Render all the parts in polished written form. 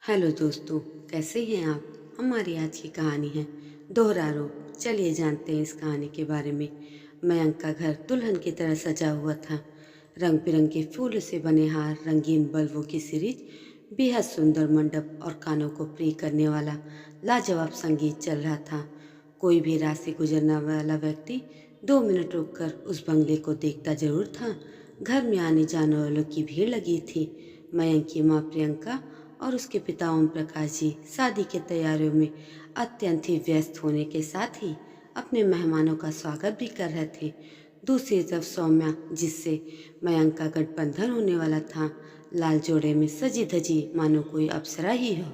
Hello दोस्तों, कैसे हैं आप। हमारी आज की कहानी है दोहरा रूप। चलिए जानते हैं इस कहानी के बारे में। मयंक का घर दुल्हन की तरह सजा हुआ था। रंग बिरंगे फूलों से बने हार, रंगीन बल्बों की सीरीज, बेहद सुंदर मंडप और कानों को प्रिय करने वाला लाजवाब संगीत चल रहा था। कोई भी राह से गुजरने वाला व्यक्ति 2 मिनट रुककर उस बंगले को देखता जरूर था। घर में आने जाने वालों की भीड़ लगी थी। मयंक की माँ प्रियंका और उसके पिता ओम प्रकाश जी शादी की तैयारियों में अत्यंत ही व्यस्त होने के साथ ही अपने मेहमानों का स्वागत भी कर रहे थे। दूसरी तरफ सौम्या, जिससे मयंक का गठबंधन होने वाला था, लाल जोड़े में सजी धजी मानो कोई अप्सरा ही हो,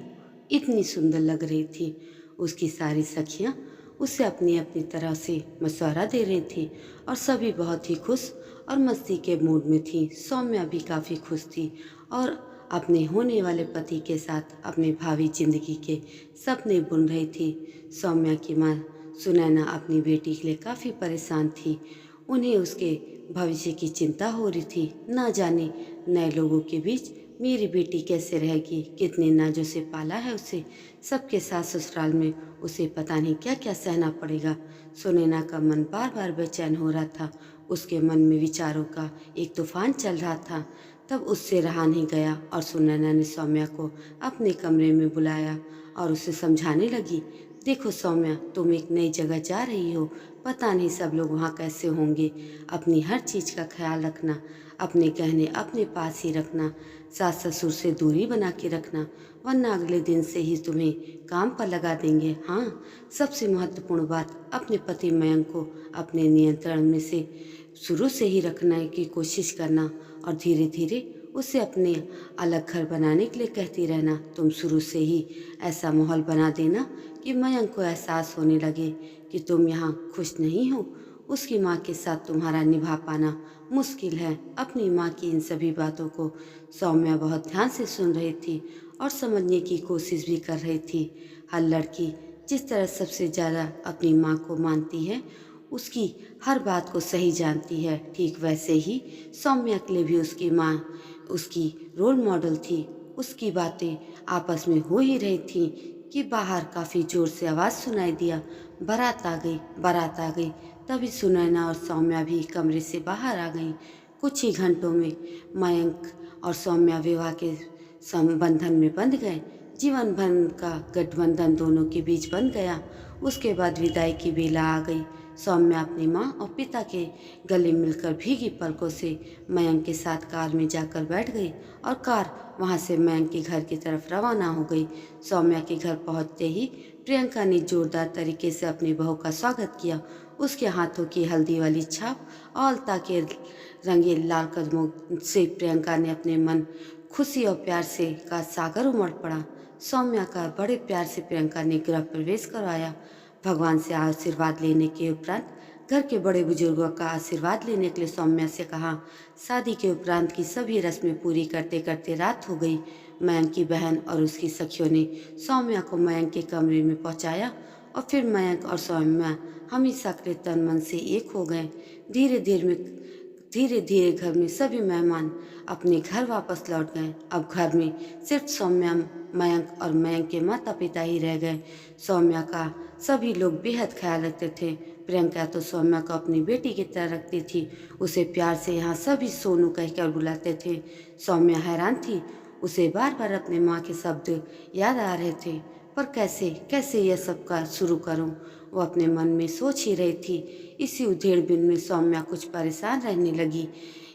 इतनी सुंदर लग रही थी। उसकी सारी सखियां उसे अपनी अपनी तरह से मशवरा दे रही थी और सभी बहुत ही खुश और मस्ती के मूड में थी। सौम्या भी काफ़ी खुश थी और अपने होने वाले पति के साथ अपनी भावी जिंदगी के सपने बुन रही थी। सौम्या की माँ सुनैना अपनी बेटी के लिए काफ़ी परेशान थी। उन्हें उसके भविष्य की चिंता हो रही थी। ना जाने नए लोगों के बीच मेरी बेटी कैसे रहेगी, कितने नाजों से पाला है उसे, सबके साथ ससुराल में उसे पता नहीं क्या क्या सहना पड़ेगा। सुनैना का मन बार बार बेचैन हो रहा था। उसके मन में विचारों का एक तूफान चल रहा था। तब उससे रहा नहीं गया और सुनैना ने सौम्या को अपने कमरे में बुलाया और उसे समझाने लगी। देखो सौम्या, तुम एक नई जगह जा रही हो, पता नहीं सब लोग वहाँ कैसे होंगे। अपनी हर चीज़ का ख्याल रखना, अपने गहने अपने पास ही रखना, सास ससुर से दूरी बना के रखना, वरना अगले दिन से ही तुम्हें काम पर लगा देंगे। हाँ, सबसे महत्वपूर्ण बात, अपने पति मयंक को अपने नियंत्रण में से शुरू से ही रखने की कोशिश करना और धीरे धीरे उसे अपने अलग घर बनाने के लिए कहती रहना। तुम शुरू से ही ऐसा माहौल बना देना कि मयंक को एहसास होने लगे कि तुम यहाँ खुश नहीं हो। उसकी माँ के साथ तुम्हारा निभा पाना मुश्किल है। अपनी माँ की इन सभी बातों को सौम्या बहुत ध्यान से सुन रही थी और समझने की कोशिश भी कर रही थी। हर लड़की जिस तरह सबसे ज़्यादा अपनी माँ को मानती है, उसकी हर बात को सही जानती है, ठीक वैसे ही सौम्या के लिए भी उसकी माँ उसकी रोल मॉडल थी। उसकी बातें आपस में हो ही रही थी कि बाहर काफ़ी जोर से आवाज़ सुनाई दिया, बारात आ गई, बारात आ गई। तभी सुनैना और सौम्या भी कमरे से बाहर आ गईं। कुछ ही घंटों में मयंक और सौम्या विवाह के संबंधन में बंध गए। जीवन भर का गठबंधन दोनों के बीच बन गया। उसके बाद विदाई की बेला आ गई। सौम्या अपनी माँ और पिता के गले मिलकर भीगी पलकों से मयंक के साथ कार में जाकर बैठ गई और कार वहाँ से मयंक के घर की तरफ रवाना हो गई। सौम्या के घर पहुँचते ही प्रियंका ने जोरदार तरीके से अपनी बहू का स्वागत किया। उसके हाथों की हल्दी वाली छाप और अलता के रंगे लाल कदमों से प्रियंका ने अपने मन खुशी और प्यार से का सागर उमड़ पड़ा। सौम्या का बड़े प्यार से प्रियंका ने गृह प्रवेश करवाया। भगवान से आशीर्वाद लेने के उपरांत घर के बड़े बुजुर्गों का आशीर्वाद लेने के लिए सौम्या से कहा। शादी के उपरांत की सभी रस्में पूरी करते करते रात हो गई। मयंक की बहन और उसकी सखियों ने सौम्या को मयंक के कमरे में पहुंचाया और फिर मयंक और सौम्या हमेशा के तन मन से एक हो गए। धीरे धीरे घर में सभी मेहमान अपने घर वापस लौट गए। अब घर में सिर्फ सौम्या, मयंक और मयंक के माता पिता ही रह गए। सौम्या का सभी लोग बेहद ख्याल रखते थे। प्रियंका तो सौम्या को अपनी बेटी की तरह रखती थी। उसे प्यार से यहाँ सभी सोनू कहकर बुलाते थे। सौम्या हैरान थी। उसे बार बार अपने माँ के शब्द याद आ रहे थे, पर कैसे कैसे यह सब का शुरू करूं, वो अपने मन में सोच ही रही थी। इसी उधेड़बुन में सौम्या कुछ परेशान रहने लगी।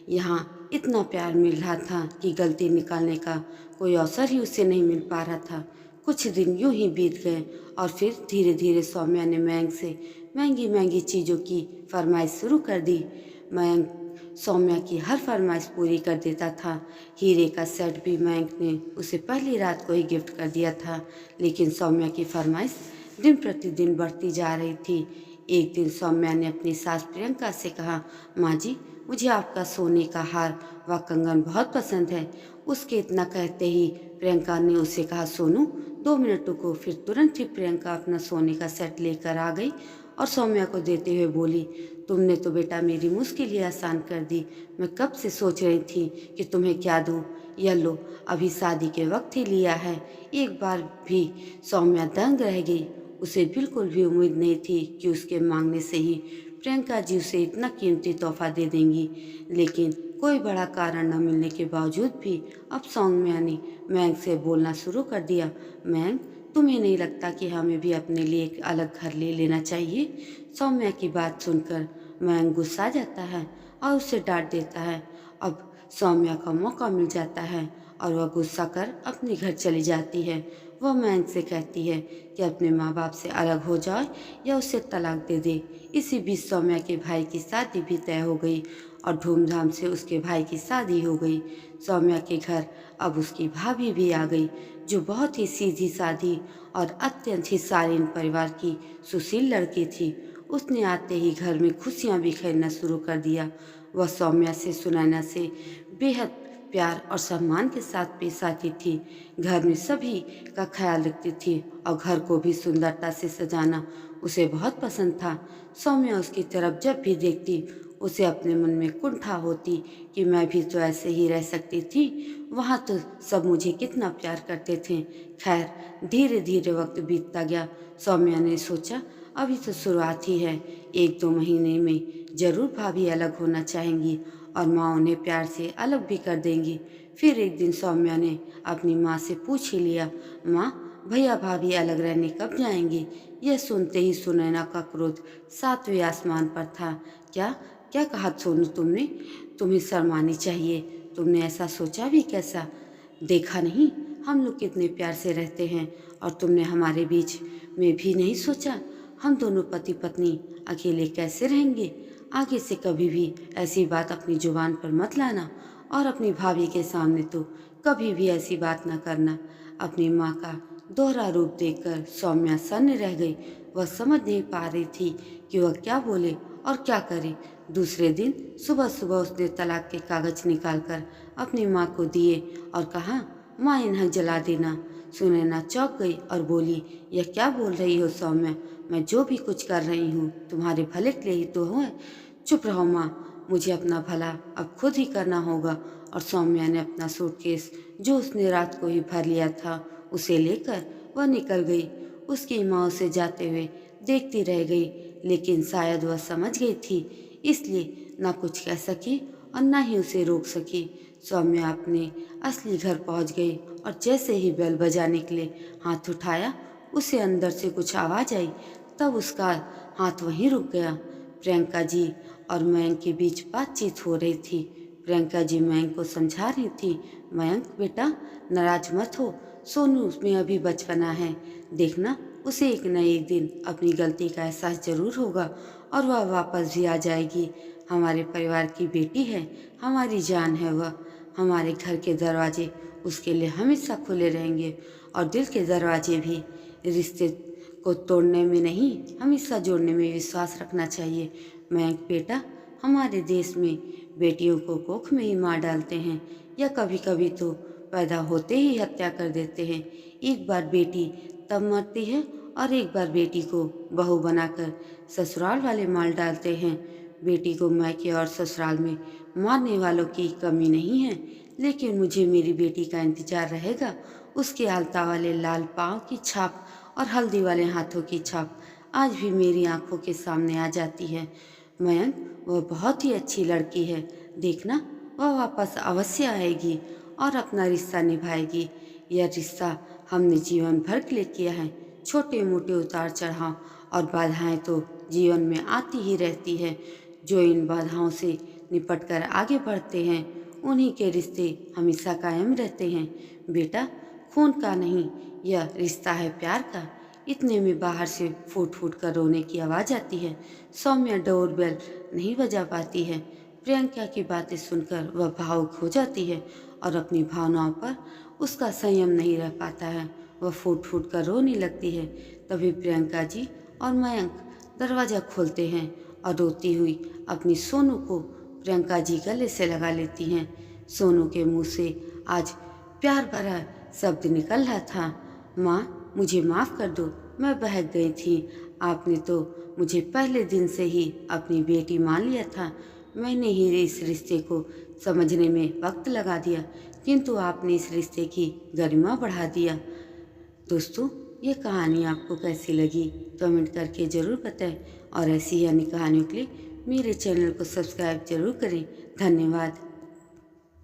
यहाँ इतना प्यार मिल रहा था कि गलती निकालने का कोई अवसर ही उसे नहीं मिल पा रहा था। कुछ दिन यूं ही बीत गए और फिर धीरे धीरे सौम्या ने मयंक से महंगी महंगी चीज़ों की फरमाइश शुरू कर दी। मयंक सौम्या की हर फरमाइश पूरी कर देता था। हीरे का सेट भी मयंक ने उसे पहली रात को ही गिफ्ट कर दिया था। लेकिन सौम्या की फरमाइश दिन प्रतिदिन बढ़ती जा रही थी। एक दिन सौम्या ने अपनी सास प्रियंका से कहा, माँ जी, मुझे आपका सोने का हार व कंगन बहुत पसंद है। उसके इतना कहते ही प्रियंका ने उसे कहा, सोनू 2 मिनट रुको। फिर तुरंत ही प्रियंका अपना सोने का सेट लेकर आ गई और सौम्या को देते हुए बोली, तुमने तो बेटा मेरी मुश्किल ही आसान कर दी। मैं कब से सोच रही थी कि तुम्हें क्या दूँ। यह लो, अभी शादी के वक्त ही लिया है। एक बार भी सौम्या दंग रह गई। उसे बिल्कुल भी उम्मीद नहीं थी कि उसके मांगने से ही प्रियंका जी उसे इतना कीमती तोहफा दे देंगी, लेकिन कोई बड़ा कारण न मिलने के बावजूद भी अब सौम्या ने मयंक से बोलना शुरू कर दिया। मयंक, तुम्हें नहीं लगता कि हमें भी अपने लिए एक अलग घर ले लेना चाहिए? सौम्या की बात सुनकर मयंक गुस्सा जाता है और उसे डांट देता है। अब सौम्या का मौका मिल जाता है और वह गुस्सा कर अपने घर चली जाती है। वह मयंक से कहती है कि अपने माँ बाप से अलग हो जाए या उसे तलाक दे दे। इसी बीच सौम्या के भाई की शादी भी तय हो गई और धूमधाम से उसके भाई की शादी हो गई। सौम्या के घर अब उसकी भाभी भी आ गई, जो बहुत ही सीधी सादी और अत्यंत ही शालीन परिवार की सुशील लड़की थी। उसने आते ही घर में खुशियां बिखेरना शुरू कर दिया। वह सौम्या से सुनैना से बेहद प्यार और सम्मान के साथ पेश आती थी। घर में सभी का ख्याल रखती थी और घर को भी सुंदरता से सजाना उसे बहुत पसंद था। सौम्या उसकी तरफ जब भी देखती, उसे अपने मन में कुंठा होती कि मैं भी तो ऐसे ही रह सकती थी। वहाँ तो सब मुझे कितना प्यार करते थे। खैर, धीरे धीरे वक्त बीतता गया। सौम्या ने सोचा, अभी तो शुरुआत ही है, 1-2 महीने में जरूर भाभी अलग होना चाहेंगी और माँ उन्हें प्यार से अलग भी कर देंगी। फिर एक दिन सौम्या ने अपनी माँ से पूछ ही लिया, माँ, भैया भाभी अलग रहने कब जाएंगी? यह सुनते ही सुनैना का क्रोध 7वें आसमान पर था। क्या क्या कहा सोनू तुमने? तुम्हें शर्म आनी चाहिए। तुमने ऐसा सोचा भी कैसा? देखा नहीं हम लोग कितने प्यार से रहते हैं, और तुमने हमारे बीच में भी नहीं सोचा हम दोनों पति पत्नी अकेले कैसे रहेंगे? आगे से कभी भी ऐसी बात अपनी जुबान पर मत लाना, और अपनी भाभी के सामने तो कभी भी ऐसी बात न करना। अपनी माँ का दोहरा रूप देखकर सौम्या सन्न रह गई। वह समझ नहीं पा रही थी कि वह क्या बोले और क्या करे। दूसरे दिन सुबह सुबह उसने तलाक के कागज निकालकर अपनी माँ को दिए और कहा, माँ, इन्हें जला देना। सुनैना चौंक गई और बोली, यह क्या बोल रही हो सौम्या? मैं जो भी कुछ कर रही हूँ तुम्हारे भले के लिए ही तो है। चुप रहो माँ, मुझे अपना भला अब खुद ही करना होगा। और सौम्या ने अपना सूटकेस, जो उसने रात को ही भर लिया था, उसे लेकर वह निकल गई। उसकी माँ उसे जाते हुए देखती रह गई, लेकिन शायद वह समझ गई थी, इसलिए न कुछ कह सकी और न ही उसे रोक सकी। सौम्या अपने असली घर पहुंच गई और जैसे ही बेल बजाने के लिए हाथ उठाया, उसे अंदर से कुछ आवाज आई। तब उसका हाथ वहीं रुक गया। प्रियंका जी और मयंक के बीच बातचीत हो रही थी। प्रियंका जी मयंक को समझा रही थी, मयंक बेटा, नाराज मत हो। सोनू में अभी बचपना है, देखना उसे एक न एक दिन अपनी गलती का एहसास जरूर होगा और वह वापस भी आ जाएगी। हमारे परिवार की बेटी है, हमारी जान है वह। हमारे घर के दरवाजे उसके लिए हमेशा खुले रहेंगे और दिल के दरवाजे भी। रिश्ते को तोड़ने में नहीं, हमेशा जोड़ने में विश्वास रखना चाहिए। मयंक बेटा, हमारे देश में बेटियों को कोख में ही मार डालते हैं या कभी कभी तो पैदा होते ही हत्या कर देते हैं। एक बार बेटी तब मरती है और एक बार बेटी को बहू बनाकर ससुराल वाले मार डालते हैं। बेटी को मायके और ससुराल में मारने वालों की कमी नहीं है, लेकिन मुझे मेरी बेटी का इंतजार रहेगा। उसके आलता वाले लाल पाँव की छाप और हल्दी वाले हाथों की छाप आज भी मेरी आंखों के सामने आ जाती है। मयंक, वह बहुत ही अच्छी लड़की है, देखना वह वापस अवश्य आएगी और अपना रिश्ता निभाएगी। यह रिश्ता हमने जीवन भर के लिए किया है। छोटे मोटे उतार चढ़ाव और बाधाएं तो जीवन में आती ही रहती है। जो इन बाधाओं से निपटकर आगे बढ़ते हैं, उन्हीं के रिश्ते हमेशा कायम रहते हैं। बेटा, खून का नहीं, यह रिश्ता है प्यार का। इतने में बाहर से फूट फूट कर रोने की आवाज़ आती है। सौम्या डोरबेल नहीं बजा पाती है। प्रियंका की बातें सुनकर वह भावुक हो जाती है और अपनी भावनाओं पर उसका संयम नहीं रह पाता है। वह फूट फूट कर रोने लगती है। तभी प्रियंका जी और मयंक दरवाज़ा खोलते हैं और रोती हुई अपनी सोनू को प्रियंका जी गले से लगा लेती हैं। सोनू के मुंह से आज प्यार भरा शब्द निकल रहा था, माँ, मुझे माफ़ कर दो, मैं बहक गई थी। आपने तो मुझे पहले दिन से ही अपनी बेटी मान लिया था। मैंने ही इस रिश्ते को समझने में वक्त लगा दिया। किंतु आपने इस रिश्ते की गरिमा बढ़ा दिया। दोस्तों, ये कहानी आपको कैसी लगी कमेंट करके ज़रूर बताएं और ऐसी ही अन्य कहानियों के लिए मेरे चैनल को सब्सक्राइब जरूर करें। धन्यवाद।